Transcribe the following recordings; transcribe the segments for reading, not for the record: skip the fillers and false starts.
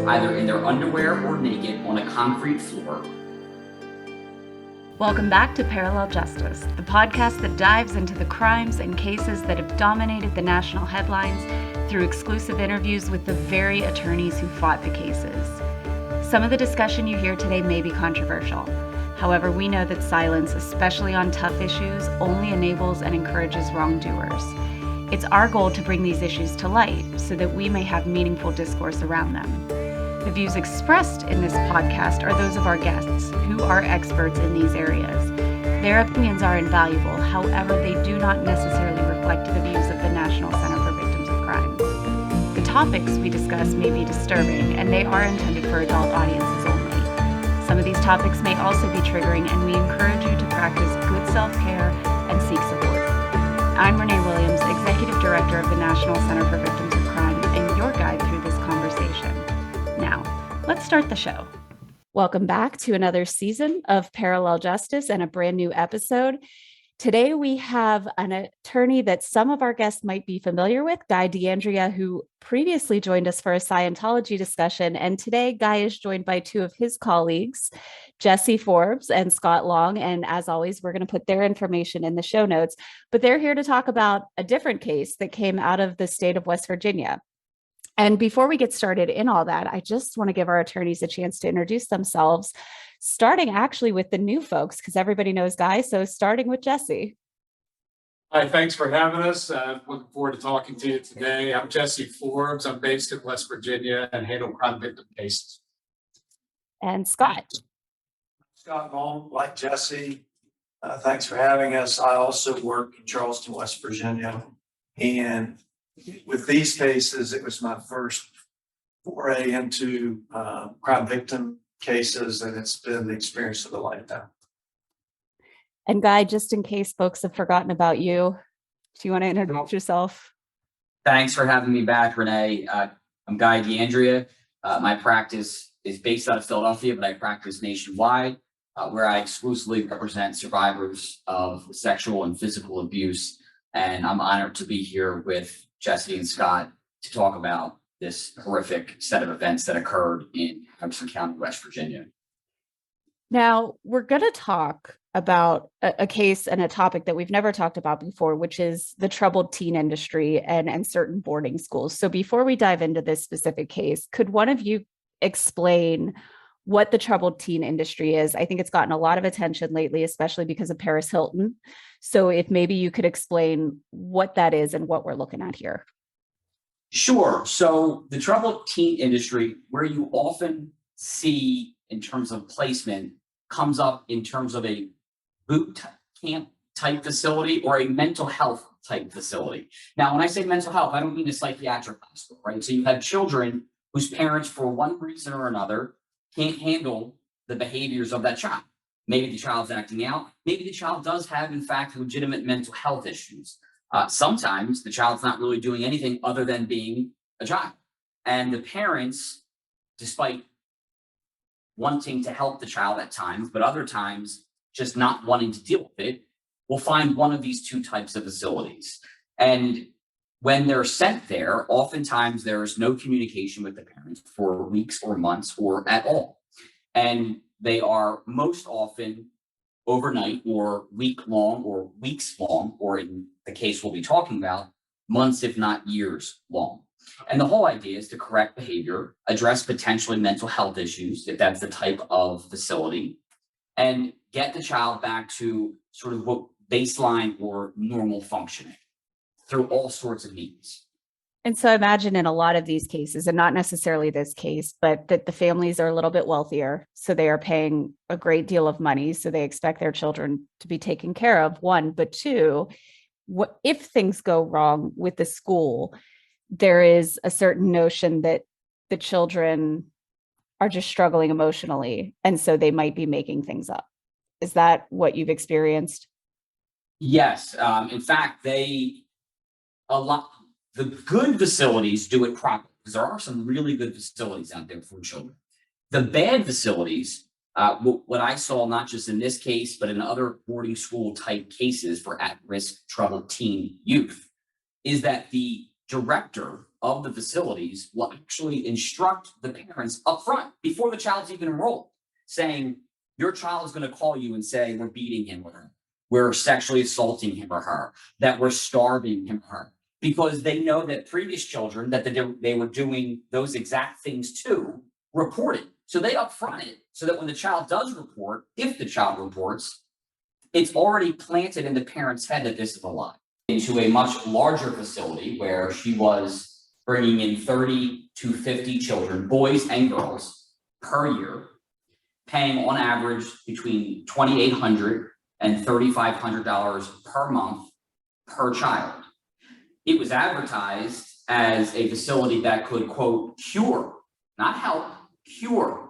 either in their underwear or naked on a concrete floor. Welcome back to Parallel Justice, the podcast that dives into the crimes and cases that have dominated the national headlines through exclusive interviews with the very attorneys who fought the cases. Some of the discussion you hear today may be controversial. However, we know that silence, especially on tough issues, only enables and encourages wrongdoers. It's our goal to bring these issues to light so that we may have meaningful discourse around them. The views expressed in this podcast are those of our guests, who are experts in these areas. Their opinions are invaluable, however, they do not necessarily reflect the views of the National Center for Victims of Crime. The topics we discuss may be disturbing, and they are intended for adult audiences only. Some of these topics may also be triggering, and we encourage you to practice good self-care and seek support. I'm Renee Williams, Executive Director of the National Center for Victims of Crime, and your guide through this conversation. Now, let's start the show. Welcome back to another season of Parallel Justice and a brand new episode. Today, we have an attorney that some of our guests might be familiar with, Guy D'Andrea, who previously joined us for a Scientology discussion. And today, Guy is joined by two of his colleagues, Jesse Forbes and Scott Long. And as always, we're going to put their information in the show notes. But they're here to talk about a different case that came out of the state of West Virginia. And before we get started in all that, I just want to give our attorneys a chance to introduce themselves, starting actually with the new folks, because everybody knows Guy. So starting with Jesse. Hi, thanks for having us. Looking forward to talking to you today. I'm Jesse Forbes. I'm based in West Virginia and handle crime victim cases. And Scott. Scott Long, like Jesse. Thanks for having us. I also work in Charleston, West Virginia. And with these cases, it was my first foray into crime victim cases, and it's been the experience of a lifetime. And Guy, just in case folks have forgotten about you, do you want to introduce yourself? Thanks for having me back, Renee. I'm Guy D'Andrea. My practice is based out of Philadelphia, but I practice nationwide, where I exclusively represent survivors of sexual and physical abuse. And I'm honored to be here with Jesse and Scott to talk about this horrific set of events that occurred in Henderson County, West Virginia. Now, we're going to talk about a case and a topic that we've never talked about before, which is the troubled teen industry and certain boarding schools. So before we dive into this specific case, could one of you explain what the troubled teen industry is? I think it's gotten a lot of attention lately, especially because of Paris Hilton. So if maybe you could explain what that is and what we're looking at here. Sure. So the troubled teen industry, where you often see in terms of placement, comes up in terms of a boot camp type facility or a mental health type facility. Now, when I say mental health, I don't mean a psychiatric hospital, right? So you have children whose parents, for one reason or another, can't handle the behaviors of that child. Maybe the child's acting out. Maybe the child does have, in fact, legitimate mental health issues. Sometimes the child's not really doing anything other than being a child. And the parents, despite wanting to help the child at times, but other times just not wanting to deal with it, will find one of these two types of facilities. And when they're sent there, oftentimes there's no communication with the parents for weeks or months or at all. And they are most often overnight or week long or weeks long, or in the case we'll be talking about, months, if not years long. And the whole idea is to correct behavior, address potentially mental health issues, if that's the type of facility, and get the child back to sort of what baseline or normal functioning through all sorts of means. And so I imagine in a lot of these cases, and not necessarily this case, but that the families are a little bit wealthier. So they are paying a great deal of money. So they expect their children to be taken care of, one, but two, what if things go wrong with the school, there is a certain notion that the children are just struggling emotionally. And so they might be making things up. Is that what you've experienced? Yes. In fact, the good facilities do it properly, because there are some really good facilities out there for children. The bad facilities, what I saw, not just in this case, but in other boarding school type cases for at-risk troubled teen youth, is that the director of the facilities will actually instruct the parents up front before the child's even enrolled, saying, your child is going to call you and say, we're beating him or her, we're sexually assaulting him or her, that we're starving him or her, because they know that previous children that they were doing those exact things to reported. So they upfront it so that when the child does report, if the child reports, it's already planted in the parent's head that this is a lie. Into a much larger facility where she was bringing in 30 to 50 children, boys and girls, per year, paying on average between $2,800 and $3,500 per month per child. It was advertised as a facility that could, quote, cure, not help, cure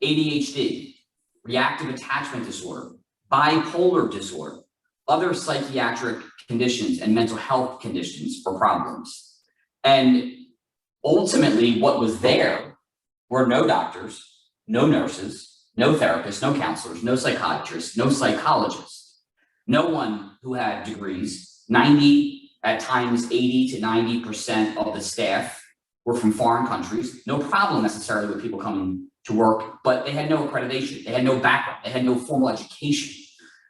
ADHD, reactive attachment disorder, bipolar disorder, other psychiatric conditions and mental health conditions or problems. And ultimately what was there were no doctors, no nurses, no therapists, no counselors, no psychiatrists, no psychologists, no one who had degrees. 90, at times 80 to 90% of the staff were from foreign countries. No problem necessarily with people coming to work, but they had no accreditation, they had no background, they had no formal education.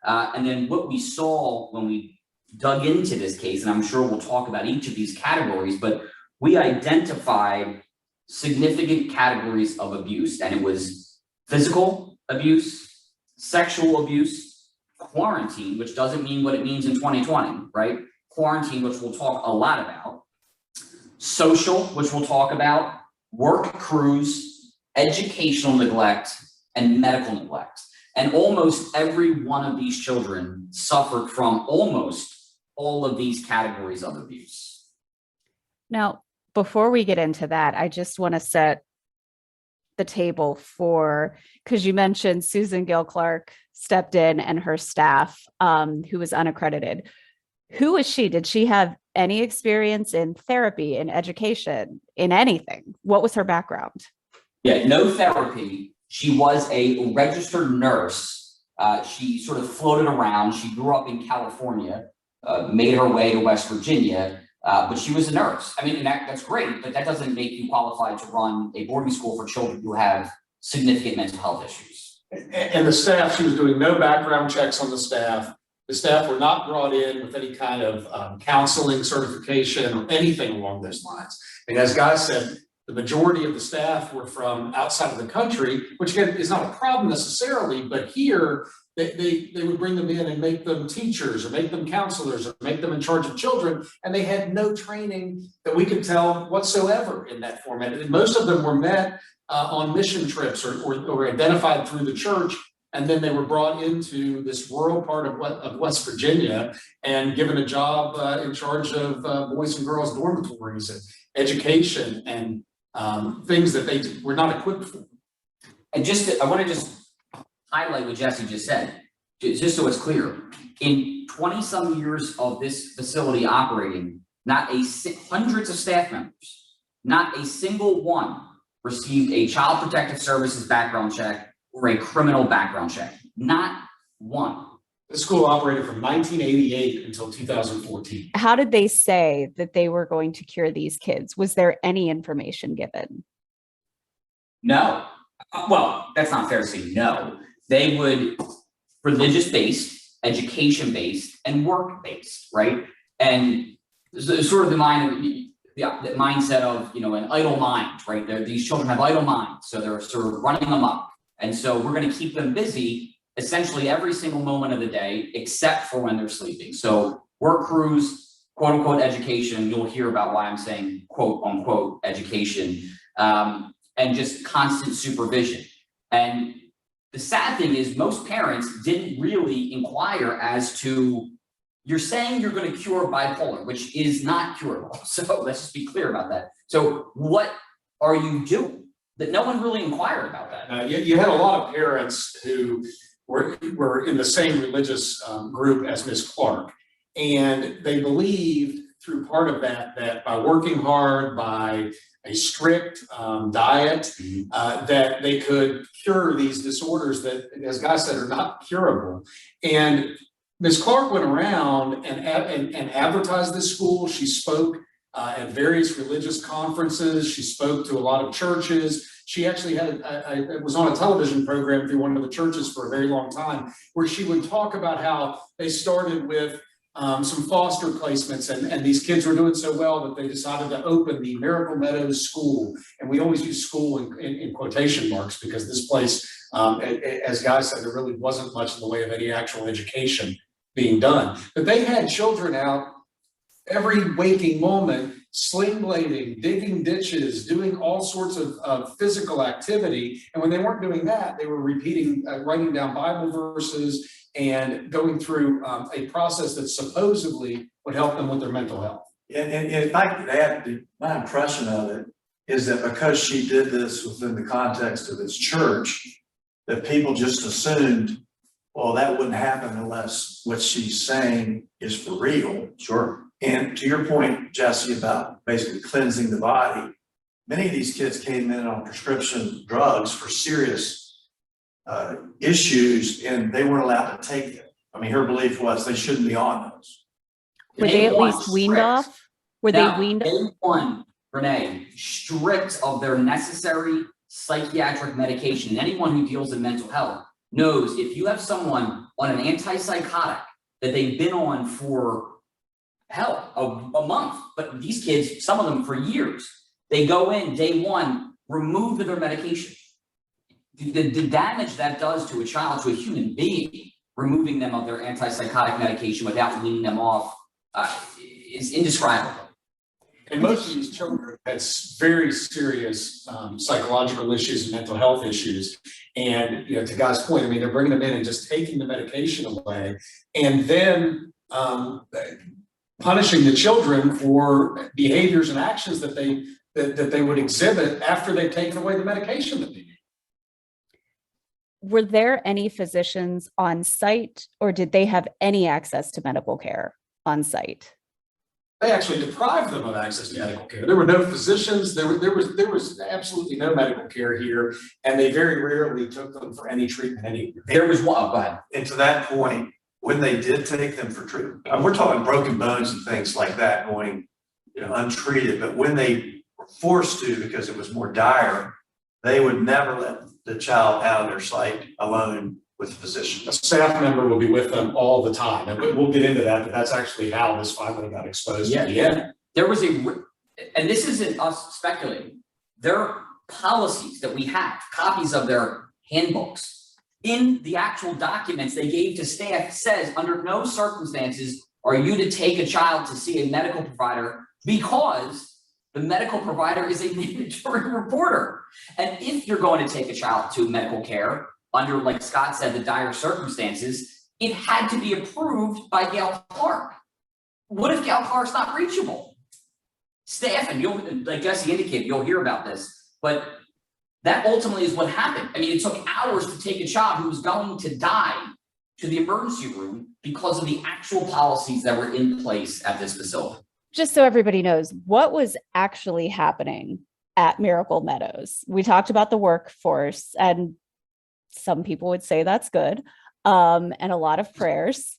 And then what we saw when we dug into this case, and I'm sure we'll talk about each of these categories, but we identified significant categories of abuse, and it was physical abuse, sexual abuse, quarantine, which doesn't mean what it means in 2020, right? Quarantine, which we'll talk a lot about, social, which we'll talk about, work crews, educational neglect, and medical neglect. And almost every one of these children suffered from almost all of these categories of abuse. Now, before we get into that, I just want to set the table for, because you mentioned Susan Gill Clark stepped in and her staff, who was unaccredited. Who was she? Did she have any experience in therapy, in education, in anything? What was her background? Yeah, no therapy. She was a registered nurse. She sort of floated around. She grew up in California, made her way to West Virginia, but she was a nurse. I mean, and that's great, but that doesn't make you qualified to run a boarding school for children who have significant mental health issues. And the staff, she was doing no background checks on the staff. The staff were not brought in with any kind of counseling certification or anything along those lines. And as Guy said, the majority of the staff were from outside of the country, which again is not a problem necessarily, but here they would bring them in and make them teachers or make them counselors or make them in charge of children. And they had no training that we could tell whatsoever in that format. And most of them were met on mission trips or identified through the church. And then they were brought into this rural part of West Virginia and given a job in charge of boys and girls dormitories and education and things that they were not equipped for. And I want to just highlight what Jesse just said, just so it's clear. In 20 some years of this facility operating, hundreds of staff members, not a single one received a Child Protective Services background check or a criminal background check. Not one. The school operated from 1988 until 2014. How did they say that they were going to cure these kids? Was there any information given? No. Well, that's not fair to say no. They would religious-based, education-based, and work-based, right? And sort of the mindset of, an idle mind, right? These children have idle minds, so they're sort of running them up. And so we're going to keep them busy essentially every single moment of the day, except for when they're sleeping. So work crews, quote unquote education, you'll hear about why I'm saying quote unquote education, and just constant supervision. And the sad thing is most parents didn't really inquire as to, you're saying you're going to cure bipolar, which is not curable. So let's just be clear about that. So what are you doing? That no one really inquired about that. You had a lot of parents who were in the same religious group as Ms. Clark. And they believed through part of that by working hard, by a strict diet, that they could cure these disorders that, as Guy said, are not curable. And Ms. Clark went around and advertised this school. She spoke at various religious conferences. She spoke to a lot of churches. She actually was on a television program through one of the churches for a very long time, where she would talk about how they started with some foster placements, and these kids were doing so well that they decided to open the Miracle Meadows school. And we always use school in quotation marks, because this place, as Guy said, there really wasn't much in the way of any actual education being done. But they had children out every waking moment, sling blading, digging ditches, doing all sorts of physical activity. And when they weren't doing that, they were repeating, writing down Bible verses and going through a process that supposedly would help them with their mental health. And if I could add, my impression of it is that because she did this within the context of its church, that people just assumed, well, that wouldn't happen unless what she's saying is for real. Sure. And to your point, Jesse, about basically cleansing the body, many of these kids came in on prescription drugs for serious issues, and they weren't allowed to take them. I mean, her belief was they shouldn't be on those. Were they at least weaned off? Were they weaned off? Day one, Renee, stripped of their necessary psychiatric medication. And anyone who deals in mental health knows if you have someone on an antipsychotic that they've been on for a month, but these kids, some of them for years, they go in day one, removed of their medication. The damage that does to a child, to a human being, removing them of their antipsychotic medication without weaning them off is indescribable. And most of these children had very serious psychological issues and mental health issues. And to Guy's point, I mean, they're bringing them in and just taking the medication away, and then punishing the children for behaviors and actions that they would exhibit after they've taken away the medication that they need. Were there any physicians on site, or did they have any access to medical care on site? They actually deprived them of access to medical care. There were no physicians. There was absolutely no medical care here, and they very rarely took them for any treatment. There was one. Go ahead. And to that point, when they did take them for treatment, we're talking broken bones and things like that going, untreated. But when they were forced to, because it was more dire, they would never let the child out of their sight alone with the physician. A staff member will be with them all the time, and we'll get into that. But that's actually how this finally got exposed. Yeah. There was and this isn't us speculating. There are policies that we have, copies of their handbooks. In the actual documents they gave to staff says, under no circumstances are you to take a child to see a medical provider, because the medical provider is a mandatory reporter. And if you're going to take a child to medical care under, like Scott said, the dire circumstances, it had to be approved by Gail Clark. What if Gail Clark's not reachable? Staff, and you'll, like Jesse indicated, you'll hear about this, but that ultimately is what happened. I mean, it took hours to take a child who was going to die to the emergency room because of the actual policies that were in place at this facility. Just so everybody knows, what was actually happening at Miracle Meadows? We talked about the workforce, and some people would say that's good, and a lot of prayers.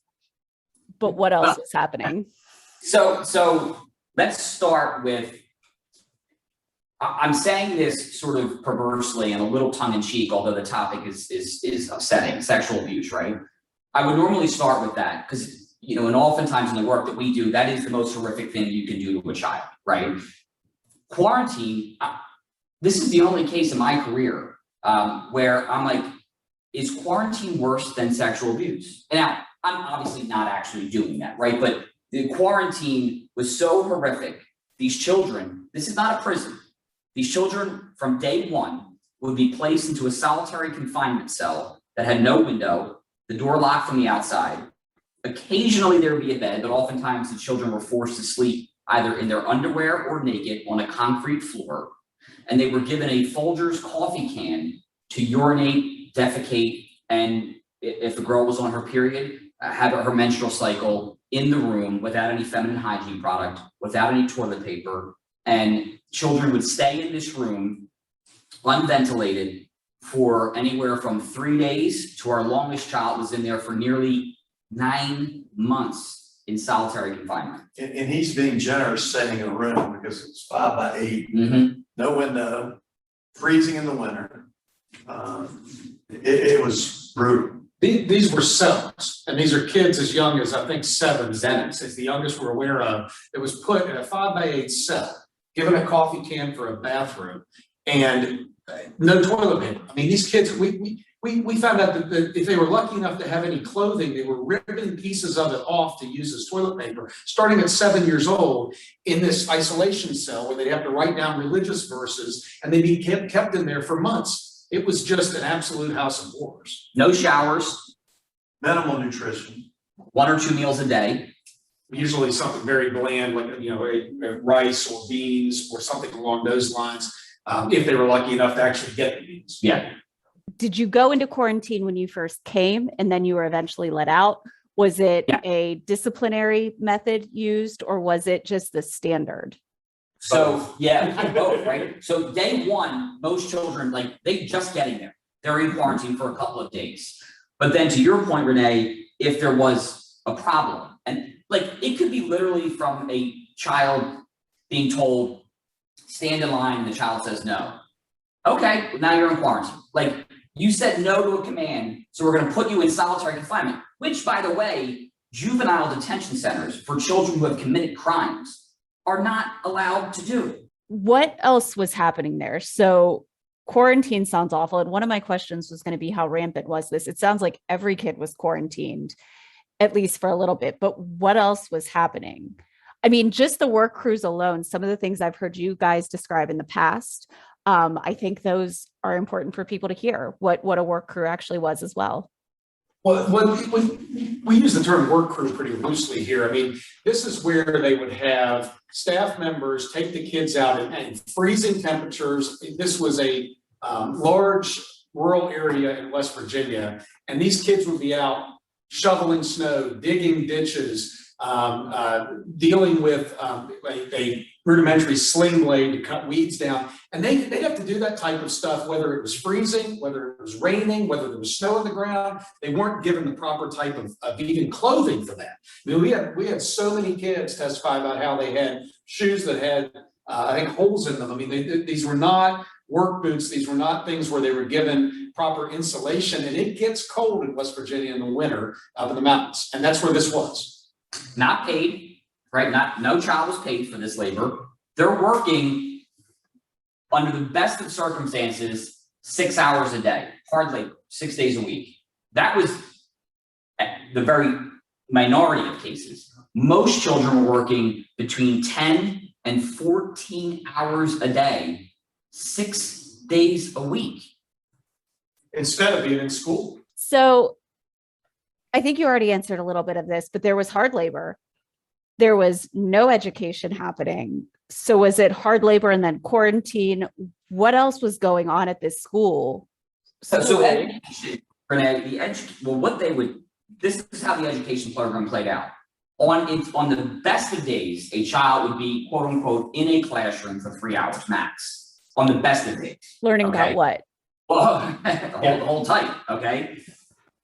But what else was happening? So let's start with, I'm saying this sort of perversely and a little tongue in cheek, although the topic is upsetting, sexual abuse, right? I would normally start with that because, and oftentimes in the work that we do, that is the most horrific thing you can do to a child, right? Quarantine, this is the only case in my career where I'm like, is quarantine worse than sexual abuse? And now, I'm obviously not actually doing that, right? But the quarantine was so horrific. These children, this is not a prison. These children from day one would be placed into a solitary confinement cell that had no window, the door locked from the outside. Occasionally there would be a bed, but oftentimes the children were forced to sleep either in their underwear or naked on a concrete floor. And they were given a Folgers coffee can to urinate, defecate, and if the girl was on her period, have her menstrual cycle in the room without any feminine hygiene product, without any toilet paper. And children would stay in this room unventilated for anywhere from 3 days to our longest child was in there for nearly 9 months in solitary confinement. And he's being generous setting a room because it's 5 by 8, Mm-hmm. no window, freezing in the winter. It was brutal. These were cells, and these are kids as young as, I think, 7. Is the youngest we're aware of. It was put in a 5 by 8 cell, given a coffee can for a bathroom, and no toilet paper. I mean, these kids, we found out that if they were lucky enough to have any clothing, they were ripping pieces of it off to use as toilet paper, starting at 7 years old in this isolation cell where they'd have to write down religious verses, and they'd be kept in there for months. It was just an absolute house of horrors. No showers, Minimal nutrition. 1 or 2 meals a day. Usually something very bland, like, a rice or beans or something along those lines, if they were lucky enough to actually get the beans. Yeah. Did you go into quarantine when you first came and then you were eventually let out? Was it Yeah. a disciplinary method used, or was it just the standard? So, yeah, both, right? So day one, most children, like, they just getting there. They're in quarantine for a couple of days. But then to your point, Renee, if there was a problem, and like, it could be literally from a child being told, stand in line, and the child says no. Okay, well, now you're in quarantine. Like, you said no to a command, so we're gonna put you in solitary confinement, which, by the way, juvenile detention centers for children who have committed crimes are not allowed to do. What else was happening there? So quarantine sounds awful. And one of my questions was going to be how rampant was this? It sounds like every kid was quarantined, at least for a little bit, but what else was happening? I mean, just the work crews alone, some of the things I've heard you guys describe in the past, I think those are important for people to hear what a work crew actually was as well. Well, we use the term work crew pretty loosely here. I mean, this is where they would have staff members take the kids out in freezing temperatures. This was a large rural area in West Virginia, and these kids would be out shoveling snow, digging ditches, dealing with a rudimentary sling blade to cut weeds down. And they'd have to do that type of stuff, whether it was freezing, whether it was raining, whether there was snow on the ground. They weren't given the proper type of even clothing for that. I mean, we had so many kids testify about how they had shoes that had, I think, holes in them. I mean, these were not work boots. These were not things where they were given proper insulation. And it gets cold in West Virginia in the winter up in the mountains. And that's where this was. Not paid, right? No child was paid for this labor. They're working under the best of circumstances, 6 hours a day, hard labor, 6 days a week. That was the very minority of cases. Most children were working between 10 and 14 hours a day, 6 days a week. Instead of being in school. So I think you already answered a little bit of this, but there was hard labor. There was no education happening. So was it hard labor and then quarantine? What else was going on at this school? So education, Renee, this is how the education program played out. On the best of days, a child would be, quote unquote, in a classroom for 3 hours max. On the best of days. Learning Okay. about what? Well, hold tight, okay?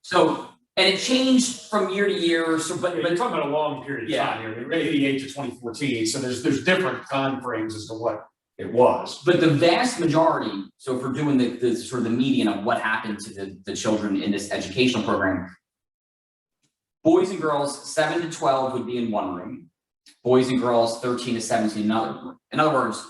So, and it changed from year to year. So, but You're talking about a long period of time here, 88 to 2014. So there's different time frames as to what it was. But the vast majority, so if we're doing the sort of the median of what happened to the children in this educational program, boys and girls 7 to 12 would be in one room, boys and girls 13 to 17 in another room. In other words,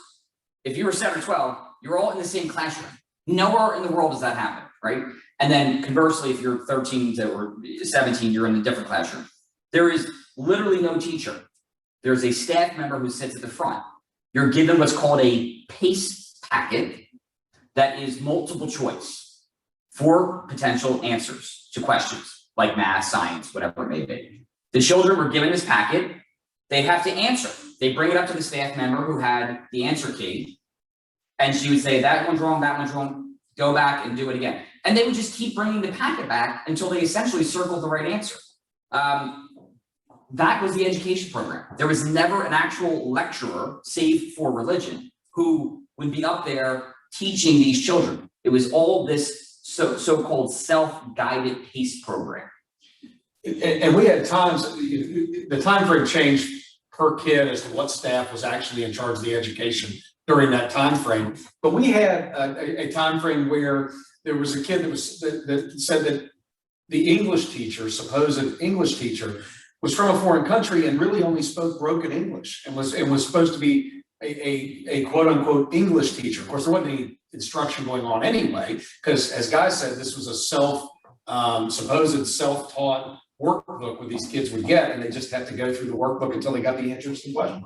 if you were 7 or 12, you're all in the same classroom. Nowhere in the world does that happen, right? And then conversely, if you're 13 or 17, you're in a different classroom. There is literally no teacher. There's a staff member who sits at the front. You're given what's called a PACE packet that is multiple choice for potential answers to questions like math, science, whatever it may be. The children were given this packet. They have to answer. They bring it up to the staff member who had the answer key. And she would say, that one's wrong, go back and do it again. And they would just keep bringing the packet back until they essentially circled the right answer. That was the education program. There was never an actual lecturer, save for religion, who would be up there teaching these children. It was all this so-called self-guided PACE program. And we had times, the time frame changed per kid as to what staff was actually in charge of the education during that time frame. But we had a time frame where there was a kid that said that the English teacher, supposed English teacher, was from a foreign country and really only spoke broken English and was supposed to be a quote unquote English teacher. Of course, there wasn't any instruction going on anyway, because as Guy said, this was a supposed self-taught workbook where these kids would get, and they just had to go through the workbook until they got the answers to the question.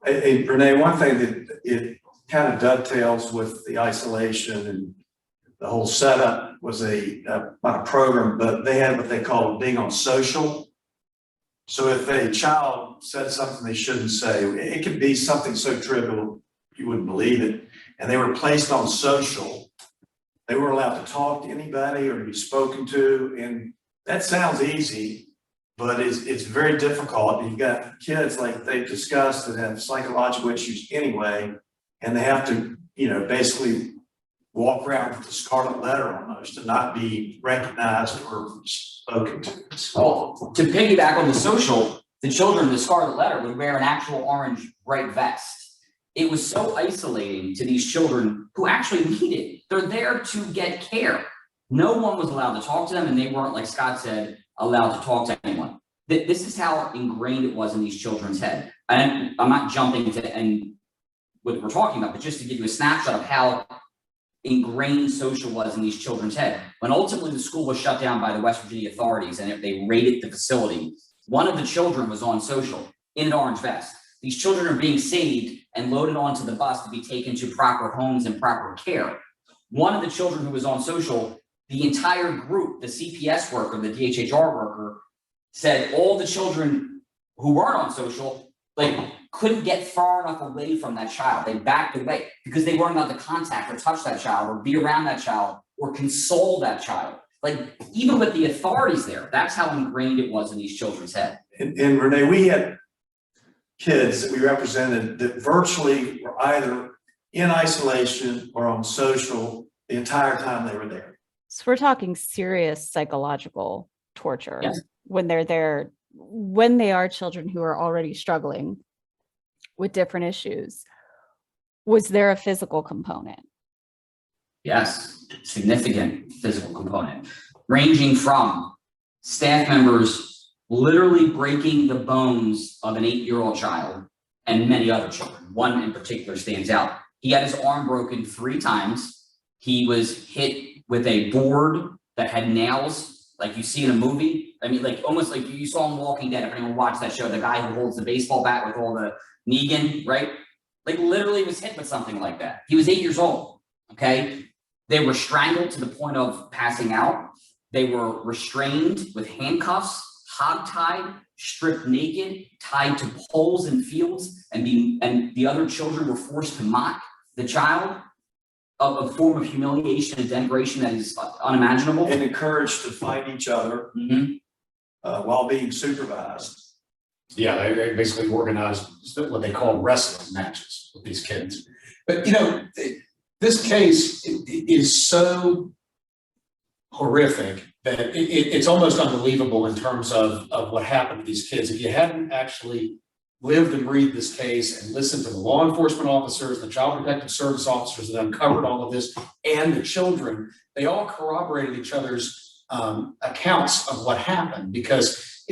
Hey, Renee, one thing that it kind of dovetails with the isolation and the whole setup was not a program, but they had what they call being on social. So if a child said something they shouldn't say, it could be something so trivial you wouldn't believe it, and they were placed on social. They weren't allowed to talk to anybody or to be spoken to, and that sounds easy, but it's very difficult. You've got kids, like they've discussed, that have psychological issues anyway, and they have to, basically walk around with the scarlet letter almost and not be recognized or spoken to. Well, to piggyback on the social, the children in the scarlet letter would wear an actual orange bright vest. It was so isolating to these children who actually need it. They're there to get care. No one was allowed to talk to them, and they weren't, like Scott said, allowed to talk to anyone. This is how ingrained it was in these children's head. And I'm not jumping to and what we're talking about, but just to give you a snapshot of how ingrained social was in these children's head. When ultimately the school was shut down by the West Virginia authorities and they raided the facility, one of the children was on social in an orange vest. These children are being saved and loaded onto the bus to be taken to proper homes and proper care. One of the children who was on social, the entire group, the CPS worker, the DHHR worker, said all the children who weren't on social, couldn't get far enough away from that child. They backed away because they weren't allowed to contact or touch that child or be around that child or console that child. Even with the authorities there, that's how ingrained it was in these children's head. And Renee, we had kids that we represented that virtually were either in isolation or on social the entire time they were there. So we're talking serious psychological torture. Yes. When they're there, when they are children who are already struggling with different issues. Was there a physical component? Yes, significant physical component, ranging from staff members literally breaking the bones of an 8-year-old child and many other children. One in particular stands out. He had his arm broken 3 times. He was hit with a board that had nails, like you see in a movie. I mean, almost like you saw in Walking Dead. If anyone watched that show, the guy who holds the baseball bat with all the Negan, right? Literally was hit with something like that. He was 8 years old, okay? They were strangled to the point of passing out. They were restrained with handcuffs, hogtied, stripped naked, tied to poles in fields, and the other children were forced to mock the child, a form of humiliation and denigration that is unimaginable. And encouraged to fight each other while being supervised. Yeah, they basically organized what they call wrestling matches with these kids. But this case is so horrific that it's almost unbelievable in terms of what happened to these kids. If you hadn't actually lived and breathed this case and listened to the law enforcement officers, the child protective service officers that uncovered all of this, and the children, they all corroborated each other's accounts of what happened. Because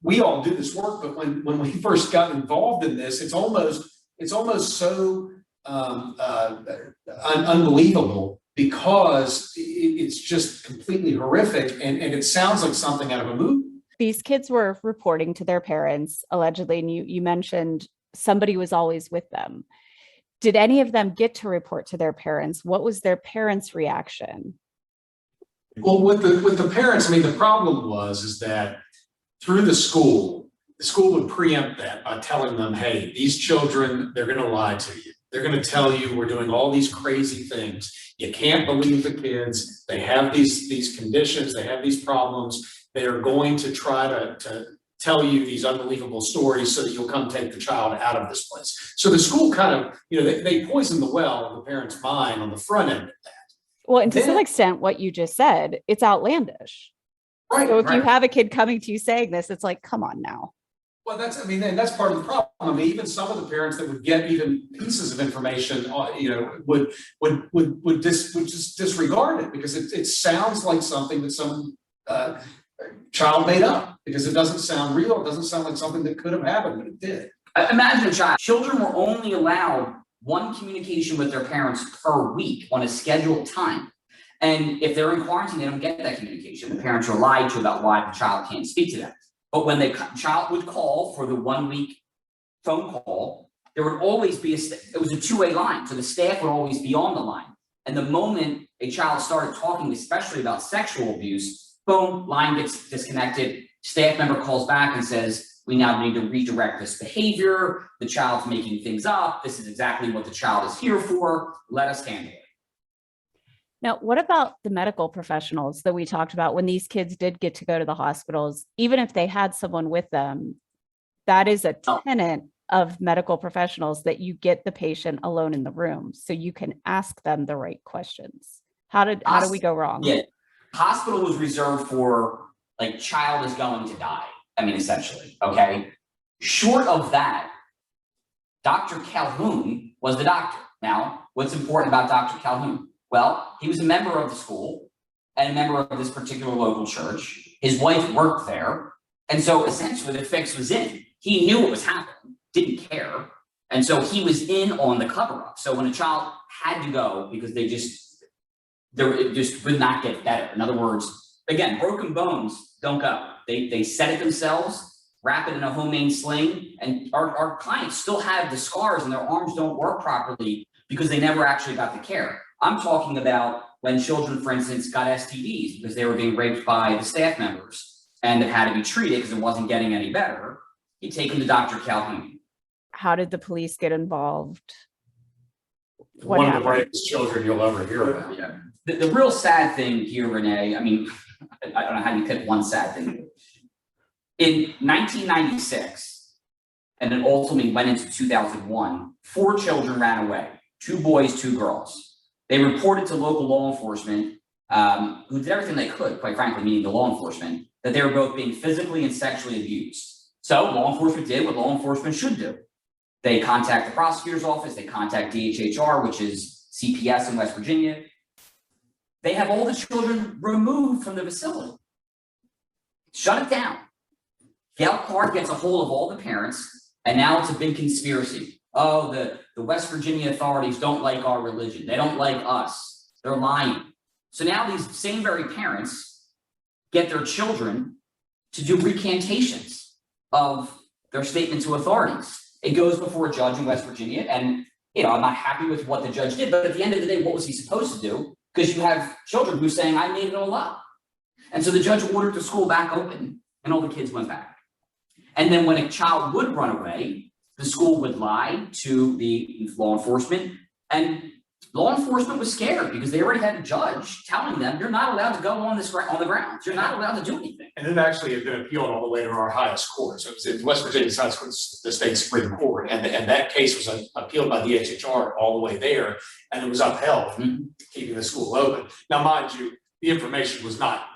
we all do this work, but when we first got involved in this, it's almost so unbelievable, because it's just completely horrific, and it sounds like something out of a movie. These kids were reporting to their parents, allegedly, and you mentioned somebody was always with them. Did any of them get to report to their parents? What was their parents' reaction? Well, with the parents, I mean, the problem is that through the school would preempt that by telling them, hey, these children, they're going to lie to you. They're going to tell you we're doing all these crazy things. You can't believe the kids. They have these conditions. They have these problems. They are going to try to tell you these unbelievable stories so that you'll come take the child out of this place. So the school kind of, they poison the well in the parent's mind on the front end of that. Well, and to some extent, what you just said, it's outlandish. Right. So if you right. have a kid coming to you saying this, it's like, come on now. Well, and that's part of the problem. I mean, even some of the parents that would get even pieces of information, would just disregard it because it sounds like something that some child made up because it doesn't sound real. It doesn't sound like something that could have happened, but it did. Imagine a child. Children were only allowed one communication with their parents per week on a scheduled time. And if they're in quarantine, they don't get that communication. The parents are lied to about why the child can't speak to them. But when the child would call for the 1 week phone call, there would always be it was a two-way line. So the staff would always be on the line. And the moment a child started talking, especially about sexual abuse, boom, line gets disconnected. Staff member calls back and says, we now need to redirect this behavior. The child's making things up. This is exactly what the child is here for. Let us handle it. Now, what about the medical professionals that we talked about when these kids did get to go to the hospitals, even if they had someone with them? That is a tenet of medical professionals that you get the patient alone in the room so you can ask them the right questions. How did we go wrong? Yeah, hospital was reserved for like child is going to die. I mean, essentially, okay. Short of that, Dr. Calhoun was the doctor. Now, what's important about Dr. Calhoun? Well, he was a member of the school and a member of this particular local church. His wife worked there. And so essentially the fix was in. He knew what was happening, didn't care. And so he was in on the cover up. So when a child had to go because it just would not get better. In other words, again, broken bones don't go. They set it themselves, wrap it in a homemade sling. And our clients still have the scars and their arms don't work properly because they never actually got the care. I'm talking about when children, for instance, got STDs because they were being raped by the staff members and it had to be treated because it wasn't getting any better. You take them to Dr. Calhoun. How did the police get involved? One of the bravest children you'll ever hear about. Yeah. The real sad thing here, Renee, I mean, I don't know how you pick one sad thing. In 1996, and then ultimately went into 2001, 4 children ran away, 2 boys, 2 girls. They reported to local law enforcement, who did everything they could, quite frankly, meaning the law enforcement, that they were both being physically and sexually abused. So law enforcement did what law enforcement should do. They contact the prosecutor's office, they contact DHHR, which is CPS in West Virginia. They have all the children removed from the facility. Shut it down. Gail Clark gets a hold of all the parents, and now it's a big conspiracy. Oh, the West Virginia authorities don't like our religion. They don't like us. They're lying. So now these same very parents get their children to do recantations of their statement to authorities. It goes before a judge in West Virginia, and I'm not happy with what the judge did, but at the end of the day, what was he supposed to do? Because you have children who's saying, I made it all up. And so the judge ordered the school back open, and all the kids went back. And then when a child would run away, the school would lie to the law enforcement, and law enforcement was scared because they already had a judge telling them, you're not allowed to go on the grounds. You're not allowed to do anything. And it actually had been appealed all the way to our highest court. So it was in West Virginia's highest court, the state Supreme Court. And that case was appealed by the DHHR all the way there, and it was upheld, keeping the school open. Now, mind you, the information was not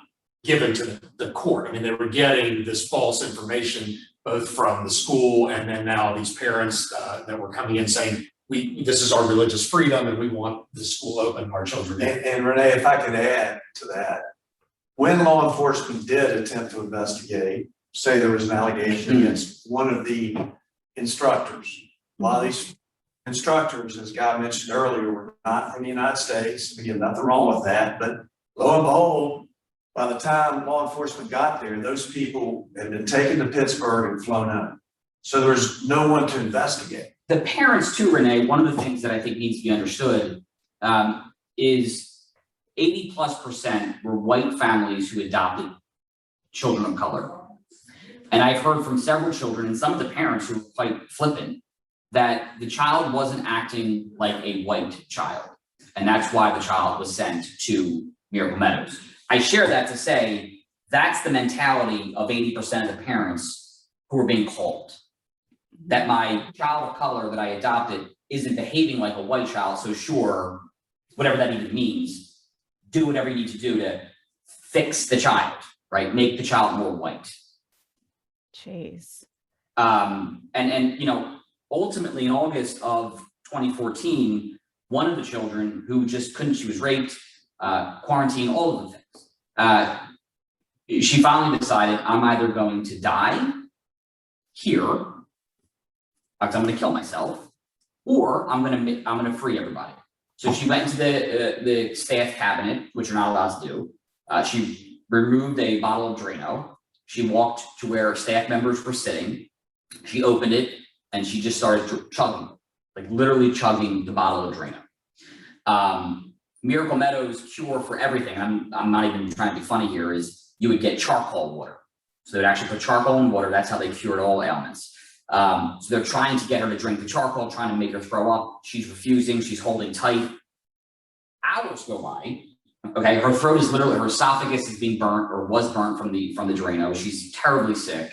given to the court. I mean, they were getting this false information both from the school and then now these parents that were coming in saying, this is our religious freedom and we want the school open, our children. And Renee, if I could add to that, when law enforcement did attempt to investigate, say there was an allegation against one of the instructors, a lot of these instructors, as Guy mentioned earlier, were not from the United States. Again, nothing wrong with that, but lo and behold, by the time law enforcement got there, those people had been taken to Pittsburgh and flown out. So there was no one to investigate. The parents too, Renee, one of the things that I think needs to be understood is 80+% were white families who adopted children of color. And I've heard from several children and some of the parents who were quite flippant that the child wasn't acting like a white child. And that's why the child was sent to Miracle Meadows. I share that to say that's the mentality of 80% of the parents who are being called. That my child of color that I adopted isn't behaving like a white child, so sure, whatever that even means, do whatever you need to do to fix the child. right? Make the child more white. Jeez. And you know, ultimately in August of 2014, one of the children who just couldn't, she was raped, quarantined, all of the things. She finally decided, I'm either going to die here, I'm going to kill myself, or I'm going to free everybody. So she went into the staff cabinet, which you're not allowed to do. She removed a bottle of Drano. She walked to where staff members were sitting. She opened it and she just started chugging, like literally chugging the bottle of Drano. Miracle Meadows cure for everything. I'm not even trying to be funny here. Is you would get charcoal water. So they'd actually put charcoal in water. That's how they cured all ailments. So they're trying to get her to drink the charcoal, trying to make her throw up. She's refusing. She's holding tight. Hours go by. Okay, her throat is literally, her esophagus is being burnt or was burnt from the Drano. She's terribly sick.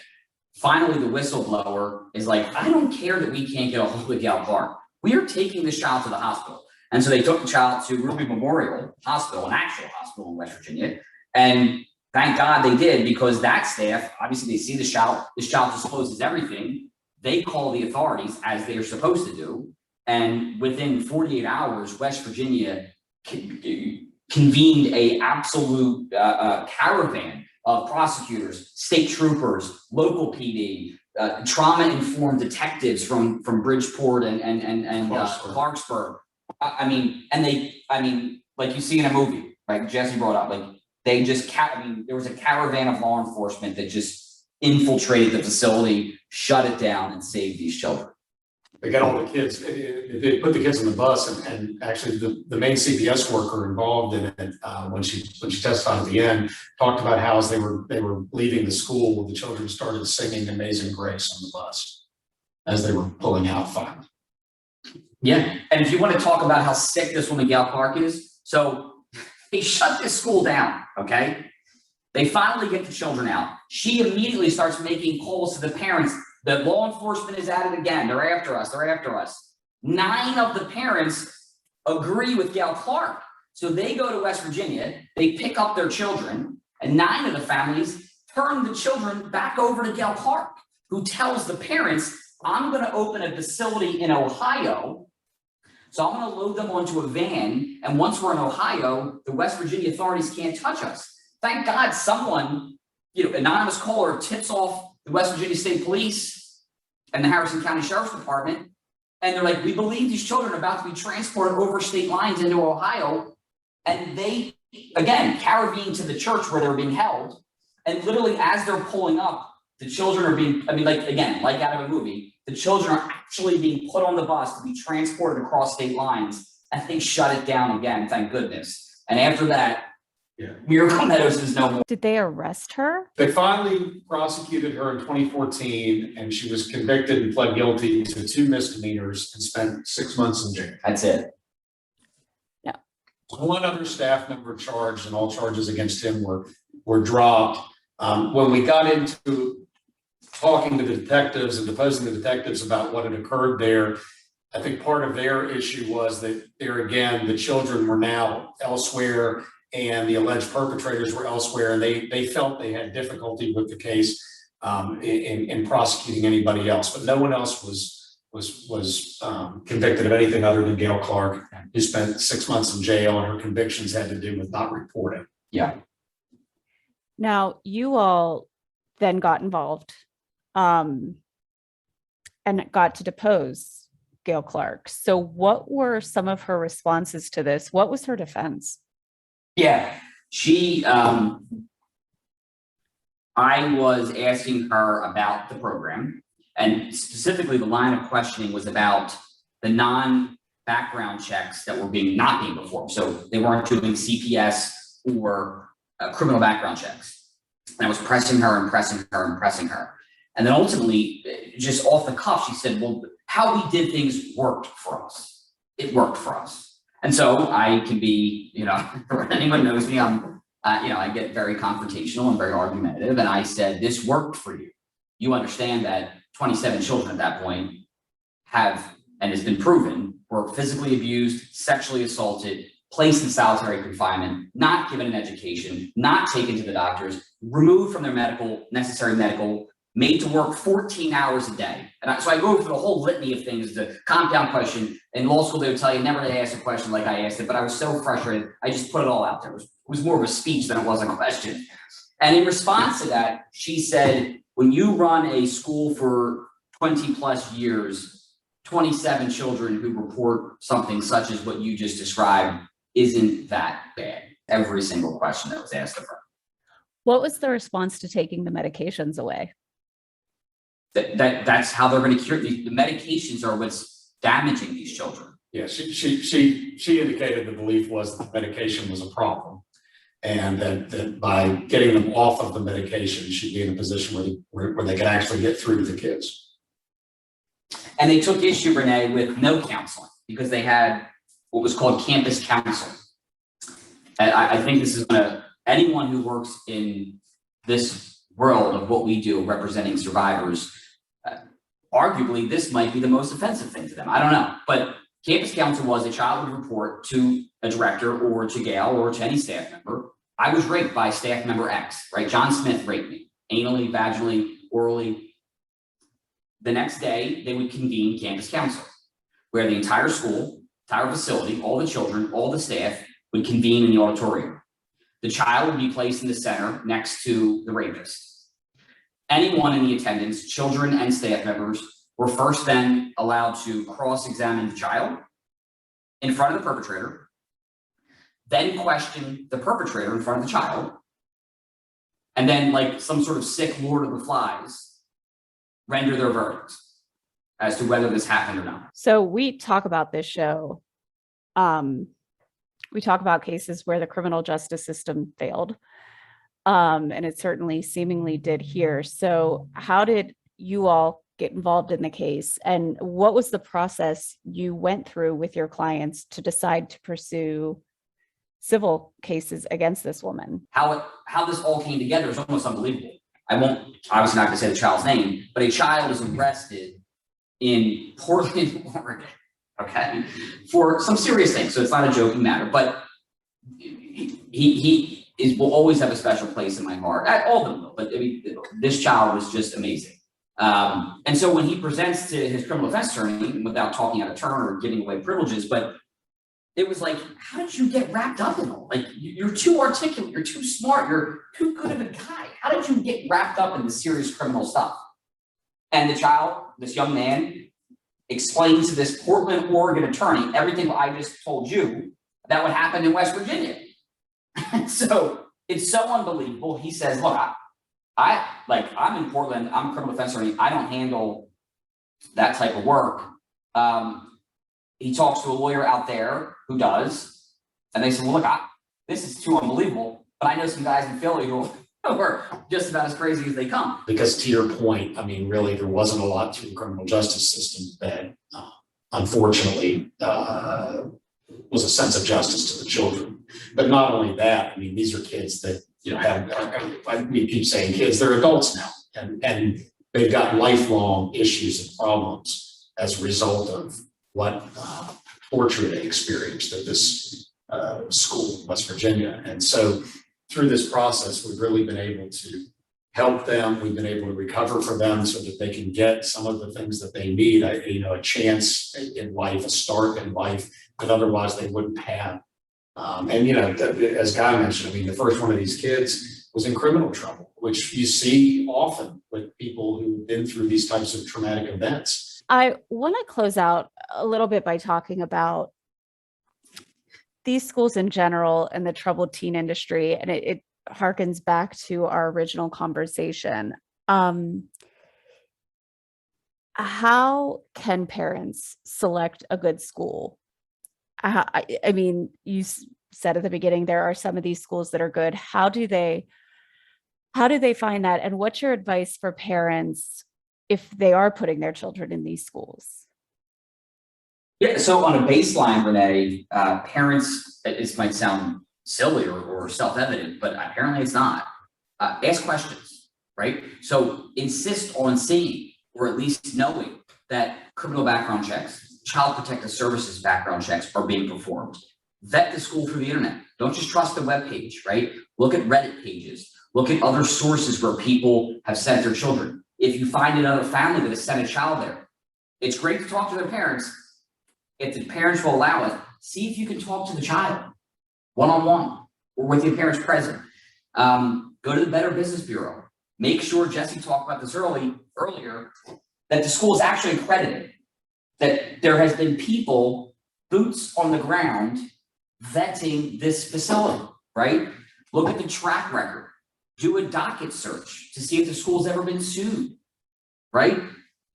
Finally, the whistleblower is like, I don't care that we can't get a hold of Gail Clark. We are taking this child to the hospital. And so they took the child to Ruby Memorial Hospital, an actual hospital in West Virginia. And thank God they did, because that staff, obviously they see this child discloses everything. They call the authorities, as they are supposed to do. And within 48 hours, West Virginia convened a absolute caravan of prosecutors, state troopers, local PD, trauma-informed detectives from Bridgeport and Clarksburg. I mean, like you see in a movie, like Jesse brought up, like they just, there was a caravan of law enforcement that just infiltrated the facility, shut it down, and saved these children. They got all the kids, they put the kids on the bus, and actually the main CPS worker involved in it, when she testified at the end, talked about how as they were leaving the school, the children started singing Amazing Grace on the bus as they were pulling out finally. Yeah, and if you want to talk about how sick this woman Gail Clark is, so they shut this school down, okay? They finally get the children out. She immediately starts making calls to the parents. The law enforcement is at it again. They're after us. They're after us. 9 of the parents agree with Gail Clark. So they go to West Virginia. They pick up their children. And 9 of the families turn the children back over to Gail Clark, who tells the parents, I'm going to open a facility in Ohio. So I'm going to load them onto a van. And once we're in Ohio, the West Virginia authorities can't touch us. Thank God someone, anonymous caller tips off the West Virginia State Police and the Harrison County Sheriff's Department. And they're like, we believe these children are about to be transported over state lines into Ohio. And they, again, caravan to the church where they're being held. And literally as they're pulling up, the children are being, like out of a movie, the children are actually being put on the bus to be transported across state lines. And they shut it down again, thank goodness. And after that, Miracle Meadows is no more. Did they arrest her? They finally prosecuted her in 2014, and she was convicted and pled guilty to 2 misdemeanors and spent 6 months in jail. That's it. Yeah. 1 other staff member charged, and all charges against him were dropped. When we got into talking to the detectives and deposing the detectives about what had occurred there, I think part of their issue was that there again, the children were now elsewhere and the alleged perpetrators were elsewhere, and they felt they had difficulty with the case in prosecuting anybody else. But no one else was convicted of anything other than Gail Clark, who spent 6 months in jail, and her convictions had to do with not reporting. Yeah. Now, you all then got involved and got to depose Gail Clark. So what were some of her responses to this? What was her defense? Yeah, I was asking her about the program, and specifically the line of questioning was about the non-background checks that were not being performed. So they weren't doing CPS or criminal background checks. And I was pressing her and pressing her and pressing her. And then ultimately, just off the cuff, she said, well, how we did things worked for us. It worked for us. And so I can be, anyone knows me, I get very confrontational and very argumentative. And I said, this worked for you. You understand that 27 children at that point have, and it's been proven, were physically abused, sexually assaulted, placed in solitary confinement, not given an education, not taken to the doctors, removed from their necessary medical, made to work 14 hours a day. So I go through the whole litany of things, the compound question. In law school, they would tell you never to ask a question like I asked it, but I was so frustrated, I just put it all out there. It was more of a speech than it was a question. And in response to that, she said, when you run a school for 20 plus years, 27 children who report something such as what you just described, isn't that bad? Every single question that was asked of her. What was the response to taking the medications away? That's how they're going to cure the medications are what's damaging these children. Yeah, she indicated the belief was that the medication was a problem, and that by getting them off of the medication, she'd be in a position where they could actually get through to the kids. And they took issue, Renee, with no counseling because they had what was called campus counseling. And I think this is anyone who works in this world of what we do representing survivors, arguably this might be the most offensive thing to them. I don't know. But campus counsel was a child would report to a director or to Gail or to any staff member. I was raped by staff member X, right? John Smith raped me, anally, vaginally, orally. The next day, they would convene campus council, where the entire school, entire facility, all the children, all the staff would convene in the auditorium. The child would be placed in the center next to the rapist. Anyone in the attendance, children and staff members, were first then allowed to cross-examine the child in front of the perpetrator, then question the perpetrator in front of the child, and then, like some sort of sick Lord of the Flies, render their verdict as to whether this happened or not. So we talk about this show. We talk about cases where the criminal justice system failed. And it certainly seemingly did here. So how did you all get involved in the case? And what was the process you went through with your clients to decide to pursue civil cases against this woman? How this all came together is almost unbelievable. I won't, obviously not going to say the child's name, but a child was arrested in Portland, Oregon, okay, for some serious things. So it's not a joking matter, but he will always have a special place in my heart. All of them will, but I mean, this child was just amazing. And so when he presents to his criminal defense attorney, without talking out of turn or giving away privileges, but it was like, how did you get wrapped up in all? Like, you're too articulate, you're too smart, you're too good of a guy. How did you get wrapped up in the serious criminal stuff? And the child, this young man, explained to this Portland, Oregon attorney everything I just told you that would happen in West Virginia. So it's so unbelievable. He says, look, I'm in Portland, I'm a criminal defense attorney, I don't handle that type of work. He talks to a lawyer out there who does, and they said, well, look, this is too unbelievable, but I know some guys in Philly who are just about as crazy as they come. Because to your point, I mean, really, there wasn't a lot to the criminal justice system that, unfortunately, was a sense of justice to the children. But not only that, I mean, these are kids that, we keep saying kids, they're adults now, and they've got lifelong issues and problems as a result of what torture they experienced at this school in West Virginia. And so through this process, we've really been able to help them. We've been able to recover for them so that they can get some of the things that they need, a chance in life, a start in life that otherwise they wouldn't have. As Guy mentioned, I mean, the first one of these kids was in criminal trouble, which you see often with people who've been through these types of traumatic events. I want to close out a little bit by talking about these schools in general and the troubled teen industry. And it harkens back to our original conversation. How can parents select a good school? I mean, you said at the beginning, there are some of these schools that are good. How do they find that? And what's your advice for parents if they are putting their children in these schools? Yeah, so on a baseline, Renee, parents, this might sound silly or self-evident, but apparently it's not. Ask questions, right? So insist on seeing, or at least knowing, that criminal background checks, child protective services background checks are being performed. vet the school through the internet. Don't just trust the web page, right? Look at Reddit pages. Look at other sources where people have sent their children. If you find another family that has sent a child there, it's great to talk to their parents. If the parents will allow it, see if you can talk to the child one-on-one or with your parents present. Go to the Better Business Bureau. Make sure, Jesse talked about this earlier, that the school is actually accredited, that there has been people, boots on the ground, vetting this facility, right? Look at the track record. Do a docket search to see if the school's ever been sued, right?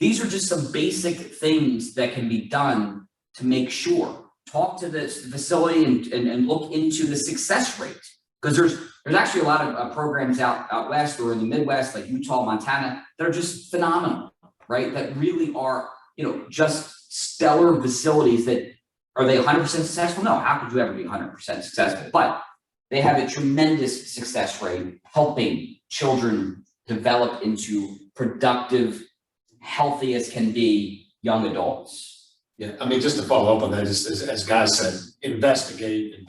These are just some basic things that can be done to make sure. Talk to the facility and look into the success rate. Because there's actually a lot of programs out west or in the Midwest, like Utah, Montana, that are just phenomenal, right? That really are, just stellar facilities that, are they 100% successful? No, how could you ever be 100% successful? But they have a tremendous success rate helping children develop into productive, healthy as can be young adults. Yeah, I mean, just to follow up on that, as Guy said, investigate.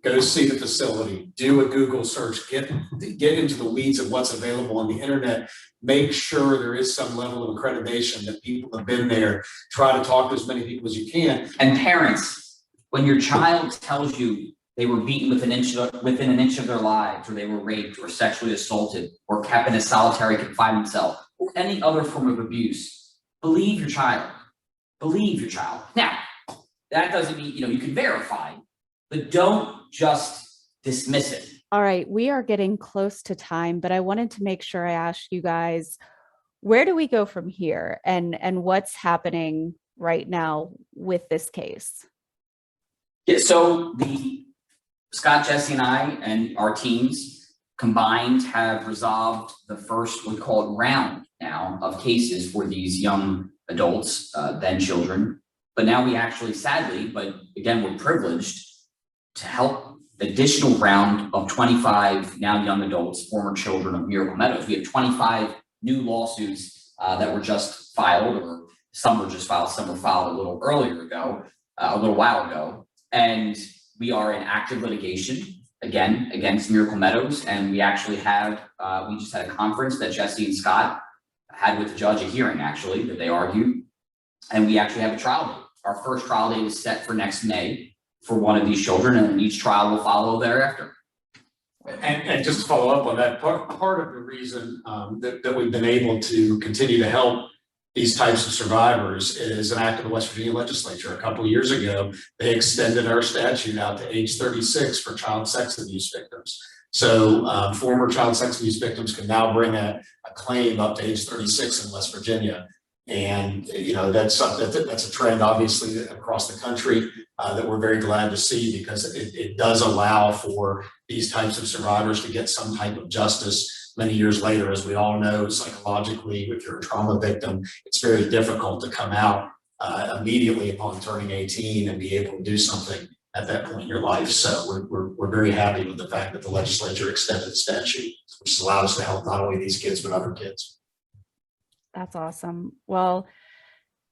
Go see the facility, do a Google search, get into the weeds of what's available on the internet. Make sure there is some level of accreditation that people have been there. Try to talk to as many people as you can. And parents, when your child tells you they were beaten within an inch of their lives, or they were raped or sexually assaulted or kept in a solitary confinement cell or any other form of abuse, believe your child. Believe your child. Now, that doesn't mean, you can verify, but don't just dismiss it. All right, we are getting close to time, but I wanted to make sure I asked you guys, where do we go from here, and what's happening right now with this case? Yeah, so Scott, Jesse, and I and our teams combined have resolved the first, we call it round now, of cases for these young adults, then children. But now we actually, sadly, but again, we're privileged to help additional round of 25 now young adults, former children of Miracle Meadows. We have 25 new lawsuits that were just filed, or some were just filed, some were filed a little while ago. And we are in active litigation, again, against Miracle Meadows. And we actually have, we just had a conference that Jesse and Scott had with the judge, a hearing actually, that they argued. And we actually have a trial date. Our first trial date is set for next May for one of these children, and each trial will follow thereafter. And just to follow up on that, part of the reason that we've been able to continue to help these types of survivors is an act of the West Virginia legislature. A couple of years ago, they extended our statute out to age 36 for child sex abuse victims. So former child sex abuse victims can now bring a claim up to age 36 in West Virginia. And that's a trend obviously across the country that we're very glad to see, because it does allow for these types of survivors to get some type of justice many years later. As we all know, psychologically, if you're a trauma victim, it's very difficult to come out immediately upon turning 18 and be able to do something at that point in your life. So we're very happy with the fact that the legislature extended the statute, which has allowed us to help not only these kids, but other kids. That's awesome. Well,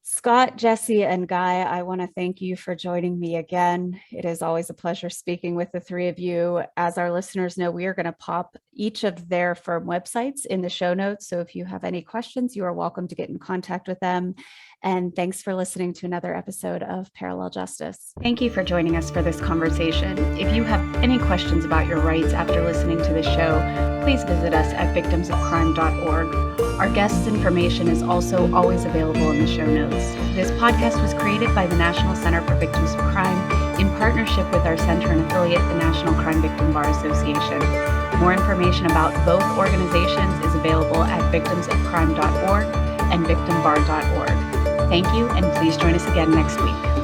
Scott, Jesse, and Guy, I want to thank you for joining me again. It is always a pleasure speaking with the three of you. As our listeners know, we are going to pop each of their firm websites in the show notes. So if you have any questions, you are welcome to get in contact with them. And thanks for listening to another episode of Parallel Justice. Thank you for joining us for this conversation. If you have any questions about your rights after listening to the show, please visit us at victimsofcrime.org. Our guests' information is also always available in the show notes. This podcast was created by the National Center for Victims of Crime in partnership with our center and affiliate, the National Crime Victim Bar Association. More information about both organizations is available at victimsofcrime.org and victimbar.org. Thank you, and please join us again next week.